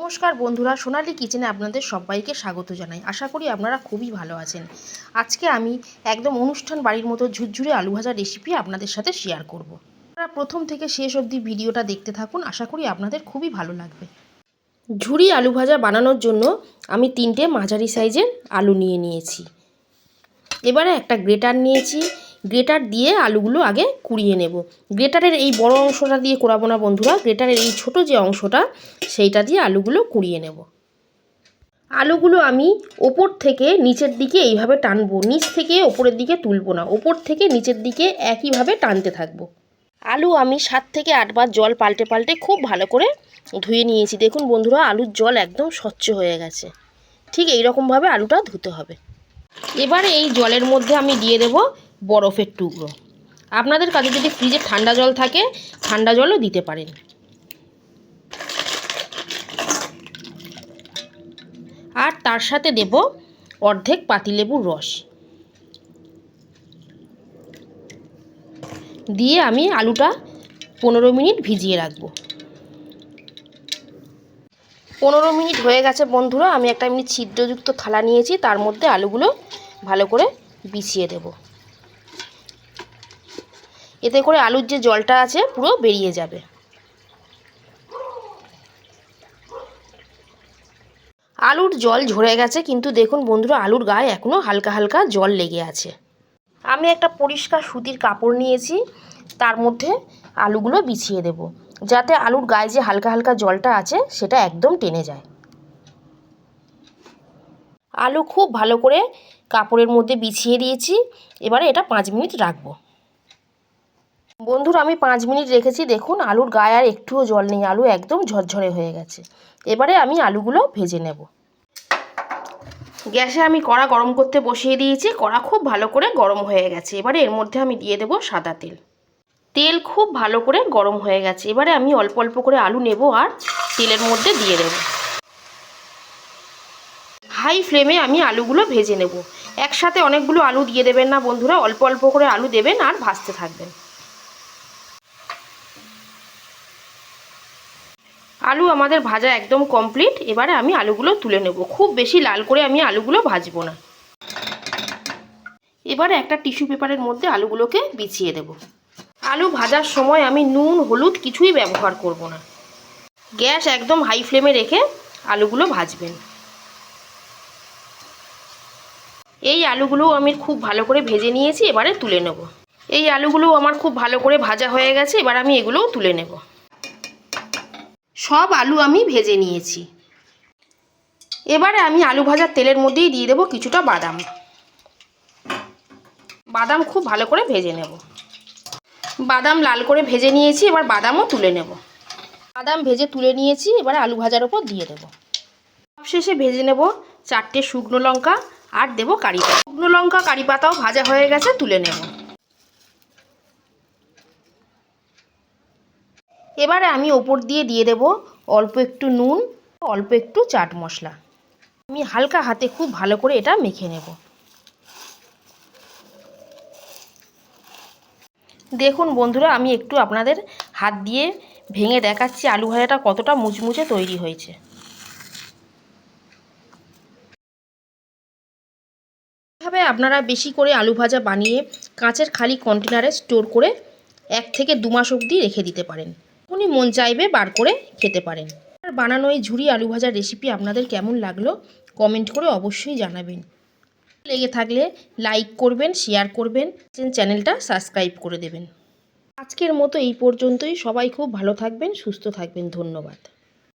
নমস্কার বন্ধুরা, সোনালী কিচেনে আপনাদের সবাইকে স্বাগত জানাই। আশা করি আপনারা খুবই ভালো আছেন। আজকে আমি একদম অনুষ্ঠান বাড়ির মতো ঝুরঝুরে আলু ভাজা রেসিপি আপনাদের সাথে শেয়ার করব। আপনারা প্রথম থেকে শেষ অবধি ভিডিওটা দেখতে থাকুন, আশা করি আপনাদের খুবই ভালো লাগবে। ঝুরি আলু ভাজা বানানোর জন্য আমি 3টে মাঝারি সাইজের আলু নিয়েছি। এবারে একটা গ্রেটার নিয়েছি, গ্রেটার দিয়ে আলুগুলো আগে কুড়িয়ে নেব। গ্রেটারের এই বড় অংশটা দিয়ে করাবো না বন্ধুরা, গ্রেটারের এই ছোট যে অংশটা সেইটা দিয়ে আলুগুলো কুড়িয়ে নেব। আলুগুলো আমি ওপর থেকে নিচের দিকে এইভাবে টানবো, নিচ থেকে ওপরের দিকে তুলবো না, ওপর থেকে নিচের দিকে একইভাবে টানতে থাকবো। আলু আমি 7 থেকে 8 বার জল পাল্টে পাল্টে খুব ভালো করে ধুয়ে নিয়েছি। দেখুন বন্ধুরা, আলুর জল একদম স্বচ্ছ হয়ে গেছে। ঠিক এই রকমভাবে আলুটা ধুতে হবে। এবারে এই জলের মধ্যে আমি দিয়ে দেব বরফের টুকরো। আপনাদের কাছে যদি ফ্রিজে ঠান্ডা জল থাকে, ঠান্ডা জলও দিতে পারেন। আর তার সাথে দেব অর্ধেক পাতিলেবুর রস দিয়ে আমি আলুটা 15 মিনিট ভিজিয়ে রাখবো। 15 মিনিট হয়ে গেছে বন্ধুরা। আমি একটা এমনি ছিদ্রযুক্ত থালা নিয়েছি, তার মধ্যে আলুগুলো ভালো করে বিছিয়ে দেব। এতে করে আলুর যে জলটা আছে পুরো বেরিয়ে যাবে। আলুর জল ঝরে গেছে, কিন্তু দেখুন বন্ধুরা, আলুর গায়ে এখনও হালকা হালকা জল লেগে আছে। আমি একটা পরিষ্কার সুতির কাপড় নিয়েছি, তার মধ্যে আলুগুলো বিছিয়ে দেব, যাতে আলুর গায়ে যে হালকা হালকা জলটা আছে সেটা একদম টেনে যায়। আলু খুব ভালো করে কাপড়ের মধ্যে বিছিয়ে দিয়েছি। এবারে এটা 5 মিনিট রাখবো। বন্ধুরা, আমি 5 মিনিট রেখেছি। দেখুন আলুর গায়ে আর একটুও জল নেই, আলু একদম ঝরঝরে হয়ে গেছে। এবারে আমি আলুগুলো ভেজে নেব। গ্যাসে আমি কড়া গরম করতে বসিয়ে দিয়েছি। কড়া খুব ভালো করে গরম হয়ে গেছে। এবারে এর মধ্যে আমি দিয়ে দেব সাদা তেল। তেল খুব ভালো করে গরম হয়ে গেছে। এবারে আমি অল্প অল্প করে আলু নেব আর তেলের মধ্যে দিয়ে দেব। হাই ফ্লেমে আমি আলুগুলো ভেজে নেব। একসাথে অনেকগুলো আলু দিয়ে দেবেন না বন্ধুরা, অল্প অল্প করে আলু দেবেন আর ভাজতে থাকবেন। আলু আমাদের ভাজা একদম কমপ্লিট। এবারে আমি আলুগুলো তুলে নেব। খুব বেশি লাল করে আমি আলুগুলো ভাজবো না। এবারে একটা টিস্যু পেপারের মধ্যে আলুগুলোকে বিছিয়ে দেব। আলু ভাজার সময় আমি নুন হলুদ কিছুই ব্যবহার করব না। গ্যাস একদম হাই ফ্লেমে রেখে আলুগুলো ভাজবেন। এই আলুগুলো আমি খুব ভালো করে ভেজে নিয়েছি, এবারে তুলে নেব। এই আলুগুলো আমার খুব ভালো করে ভাজা হয়ে গেছে। এবার আমি এগুলোও তুলে নেব। সব আলু আমি ভেজে নিয়েছি। এবারে আমি আলু ভাজার তেলের মধ্যেই দিয়ে দেব কিছুটা বাদাম। বাদাম খুব ভালো করে ভেজে নেব। বাদাম লাল করে ভেজে নিয়েছি, এবার বাদামও তুলে নেব। বাদাম ভেজে তুলে নিয়েছি, এবারে আলু ভাজার ওপর দিয়ে দেব। সবশেষে ভেজে নেব 4টে শুকনো লঙ্কা আর দেব কারি পাতা। শুকনো লঙ্কা কারি পাতাও ভাজা হয়ে গেছে, তুলে নেব। এবারে আমি ওপর দিয়ে দেব অল্প একটু নুন, অল্প একটু চাট মশলা। আমি হালকা হাতে খুব ভালো করে এটা মেখে নেব। দেখুন বন্ধুরা, আমি একটু আপনাদের হাত দিয়ে ভেঙে দেখাচ্ছি আলু ভাজাটা কতটা মুচমুচে তৈরি হয়েছে। এভাবে আপনারা বেশি করে আলু ভাজা বানিয়ে কাঁচের খালি কন্টেনারে স্টোর করে 1 থেকে 2 মাস অবধি রেখে দিতে পারেন। উনি মন চাইবে বার করে খেতে পারেন। আর বানানো এই ঝুরি আলু ভাজার রেসিপি আপনাদের কেমন লাগলো কমেন্ট করে অবশ্যই জানাবেন। লেগে থাকলে লাইক করবেন, শেয়ার করবেন, চ্যানেলটা সাবস্ক্রাইব করে দেবেন। আজকের মতো এই পর্যন্তই। সবাই খুব ভালো থাকবেন, সুস্থ থাকবেন। ধন্যবাদ।